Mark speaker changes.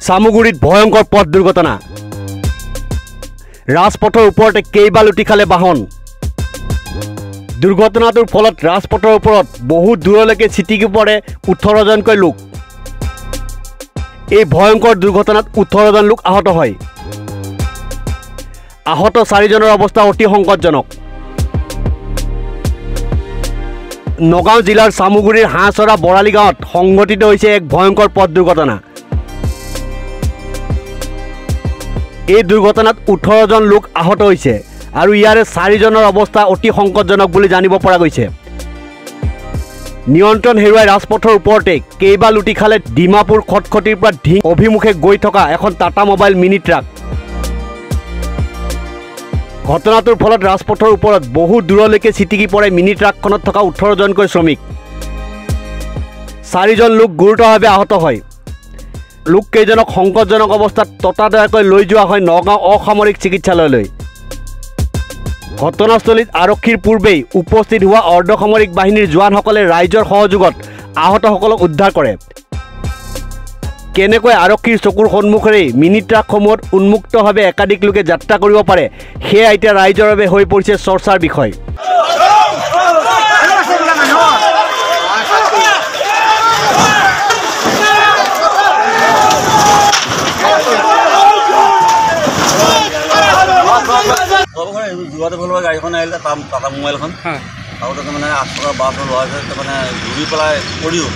Speaker 1: চামুগুৰিত ভয়ংকৰ পথ দুৰ্ঘটনা ৰাজপথৰ ওপৰতে কেইবা লুটি খালে বাহন দুৰ্ঘটনাটোৰ ফলত ৰাজপথৰ ওপৰত বহু দূৰলৈকে ছিটিকি পৰে 18 জনকৈ লোক এই ভয়ংকৰ দুৰ্ঘটনাত 18 জন লোক আহত হয় আহত 4 জনৰ অৱস্থা অতি সংকটজনক নগাঁও জিলাৰ চামুগুৰিৰ হাঁচৰা বৰালি গাঁৱত সংঘটিত হৈছে এক ভয়ংকৰ পথ দুৰ্ঘটনা এই দুৰ্ঘটনাত 18 জন লোক আহত হৈছে আৰু ইয়াৰে 4 জনৰ অৱস্থা অতি সংকটজনক বুলি জানিব পৰা গৈছে নিয়ন্ত্ৰণ হেৰুৱাই ৰাজপথৰ ওপৰতে কেইবা লুটি খালে ডিমাপুৰ খটখটিৰ পৰা ঢিং অভিমুখে গৈ থকা এখন টাটা মোবাইল মিনি ট্ৰাক ঘটনাটোৰ ফলত ৰাজপথৰ ওপৰত বহু দূৰলৈকে ছিটিকি পৰে মিনি ট্ৰাকখনত থকা 18 জনকৈ শ্ৰমিক 4 জন লোক গুৰুতৰভাৱে আহত হয় লোককেইজনক সংকটজনক অৱস্থাত ততাতয়াকৈ লৈ যোৱা হয় নগাঁও অসামৰিক চিকিৎসালয়লৈ ঘটনাস্থলীত আৰক্ষীৰ পূৰ্বেই উপস্থিত হোৱা অৰ্ধসামৰিক বাহিনীৰ জোৱানসকলে ৰাইজৰ সহযোগত আহতসকলক উদ্ধাৰ কৰে কেনেকৈ আৰক্ষীৰ চকুৰ সন্মুখেৰে মিনি ট্ৰাকসমূহত উন্মুক্তভাৱে একাধিক লোকে যাত্ৰা কৰিব পাৰে সেয়া এতিয়া ৰাইজৰ বাবে হৈ পৰিছে চৰ্চাৰ বিষয়
Speaker 2: গাড়ীখন আহিলে টাটা মোবাইলখন আৰু তাতে মানে 8 টকা 12 লোৱা হৈছে মানে ঘূৰি পেলাই পৰিও